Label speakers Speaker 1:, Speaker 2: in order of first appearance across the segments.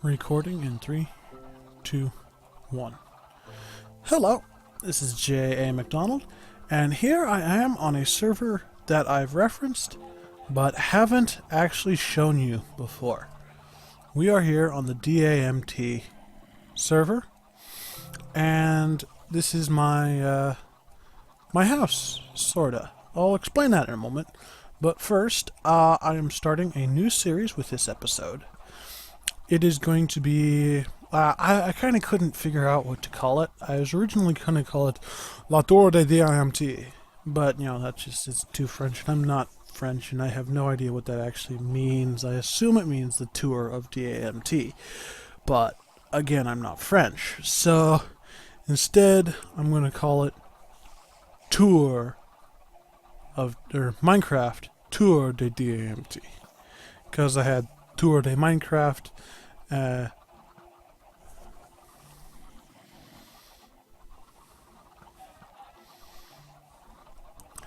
Speaker 1: Recording in 3, 2, 1. Hello, this is J.A. McDonald, and here I am on a server that I've referenced, but haven't actually shown you before. We are here on the DAMT server, and this is my house, sorta. I'll explain that in a moment, but first, I am starting a new series with this episode. It is going to be... I kind of couldn't figure out what to call it. I was originally going to call it La Tour de DAMT, but, you know, that's just, it's too French, and I'm not French, and I have no idea what that actually means. I assume it means the tour of DAMT, but, again, I'm not French, so instead, I'm going to call it Tour of, or Minecraft Tour de DAMT, because I had Tour de Minecraft.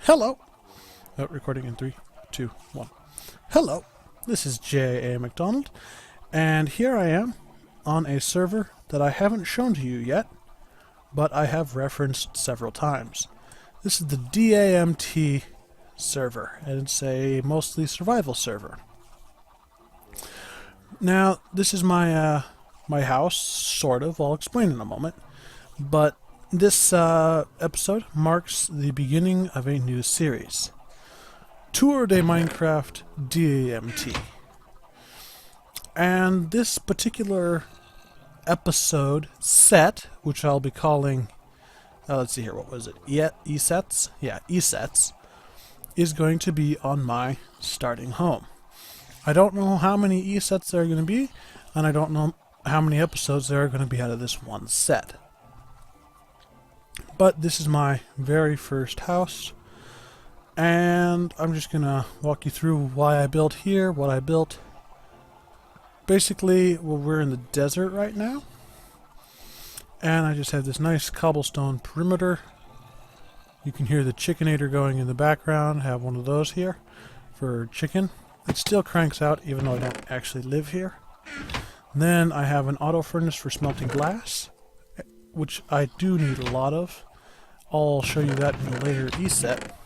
Speaker 1: Hello. Recording in 3, 2, 1. Hello. This is J.A. McDonald, and here I am on a server that I haven't shown to you yet, but I have referenced several times. This is the DAMT server, and it's a mostly survival server. Now, this is my house, sort of. I'll explain in a moment. But this episode marks the beginning of a new series. Tour de Minecraft DAMT. And this particular episode set, which I'll be calling... let's see here, what was it? E-sets? Yeah, E-sets. Is going to be on my starting home. I don't know how many E-sets there are going to be, and I don't know how many episodes there are going to be out of this one set. But this is my very first house, and I'm just going to walk you through why I built here, what I built. Basically, well, we're in the desert right now, and I just have this nice cobblestone perimeter. You can hear the chickinator going in the background. I have one of those here for chicken. It still cranks out even though I don't actually live here. Then I have an auto furnace for smelting glass, which I do need a lot of. I'll show you that in a later E-set.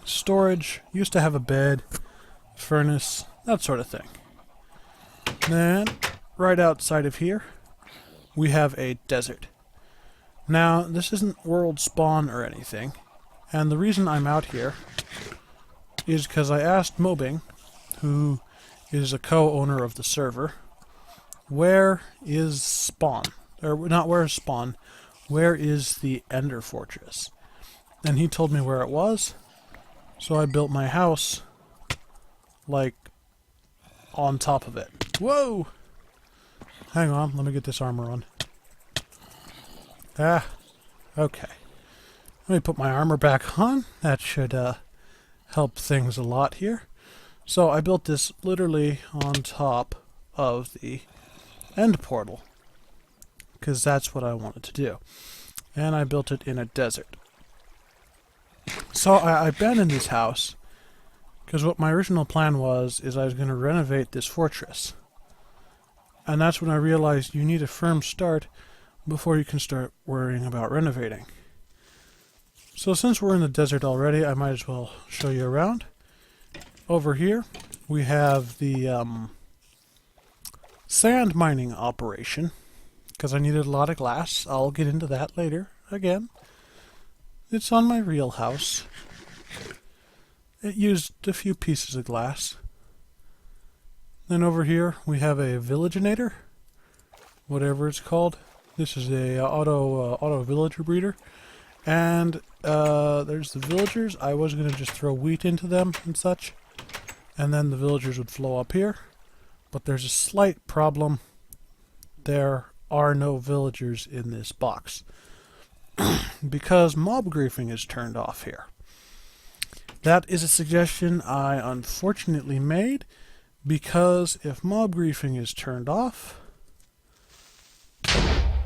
Speaker 1: Storage, used to have a bed, furnace, that sort of thing. Then, right outside of here, we have a desert. Now, this isn't world spawn or anything, and the reason I'm out here is because I asked Mobing, who is a co-owner of the server, where is spawn? Or not where is spawn, where is the Ender Fortress? And he told me where it was, so I built my house, like, on top of it. Whoa! Hang on, let me get this armor on. Okay. Let me put my armor back on. That should, help things a lot here. So I built this literally on top of the end portal, because that's what I wanted to do. And I built it in a desert. So I abandoned this house, because what my original plan was, is I was going to renovate this fortress. And that's when I realized you need a firm start before you can start worrying about renovating. So since we're in the desert already, I might as well show you around. Over here, we have the sand mining operation, because I needed a lot of glass. I'll get into that later, again. It's on my real house. It used a few pieces of glass. Then over here, we have a villaginator, whatever it's called. This is a auto villager breeder. And there's the villagers. I was going to just throw wheat into them and such, and then the villagers would flow up here. But there's a slight problem. There are no villagers in this box because mob griefing is turned off here. That is a suggestion I unfortunately made, because if mob griefing is turned off,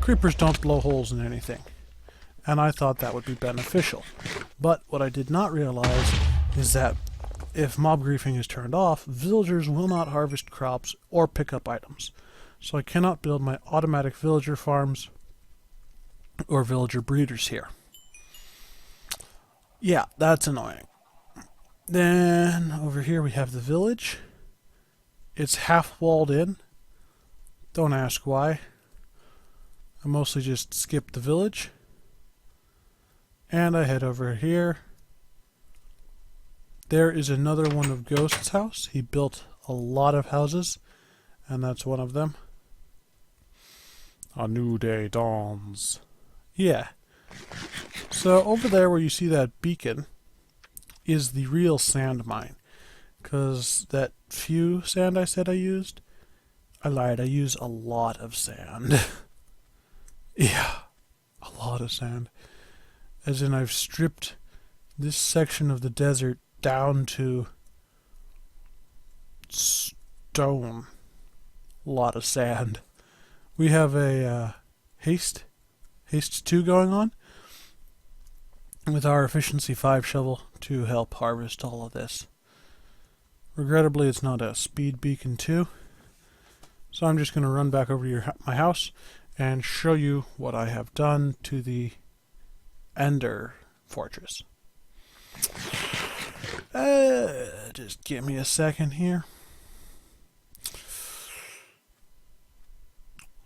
Speaker 1: creepers don't blow holes in anything. And I thought that would be beneficial. But what I did not realize is that if mob griefing is turned off, villagers will not harvest crops or pick up items. so I cannot build my automatic villager farms or villager breeders here. Yeah, that's annoying. Then over here we have the village. It's half walled in. Don't ask why. I mostly just skip the village. And I head over here. There is another one of Ghost's house. He built a lot of houses, and that's one of them. A new day dawns. Yeah. So over there where you see that beacon is the real sand mine. Because that few sand I said I used, I lied, I use a lot of sand. Yeah, a lot of sand. As in I've stripped this section of the desert down to stone. A lot of sand. We have a haste 2 going on with our efficiency 5 shovel to help harvest all of this. Regrettably, it's not a speed beacon 2, so I'm just going to run back over to my house and show you what I have done to the Ender Fortress. Just give me a second here.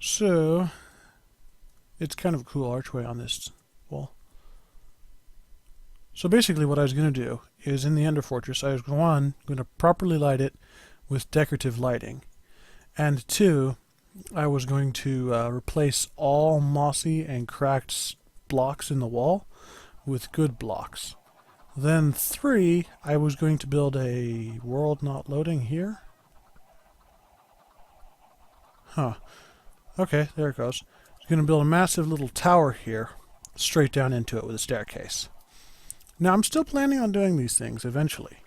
Speaker 1: So, it's kind of a cool archway on this wall. So basically what I was going to do is in the Ender Fortress, I was going to properly light it with decorative lighting. And 2, I was going to replace all mossy and cracked blocks in the wall with good blocks. Then 3, I was going to build a world not loading here. Huh. Okay, there it goes. I'm going to build a massive little tower here, straight down into it with a staircase. Now, I'm still planning on doing these things eventually.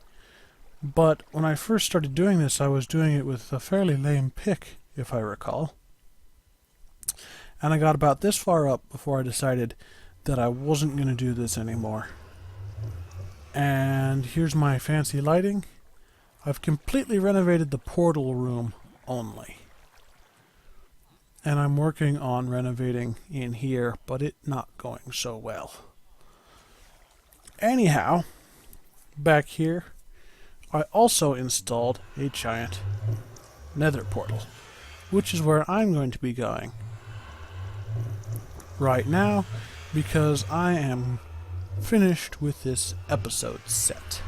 Speaker 1: But when I first started doing this, I was doing it with a fairly lame pick, if I recall. And I got about this far up before I decided that I wasn't going to do this anymore. And here's my fancy lighting. I've completely renovated the portal room only. And I'm working on renovating in here, but it's not going so well. Anyhow, back here, I also installed a giant nether portal, which is where I'm going to be going right now, because I am finished with this episode set.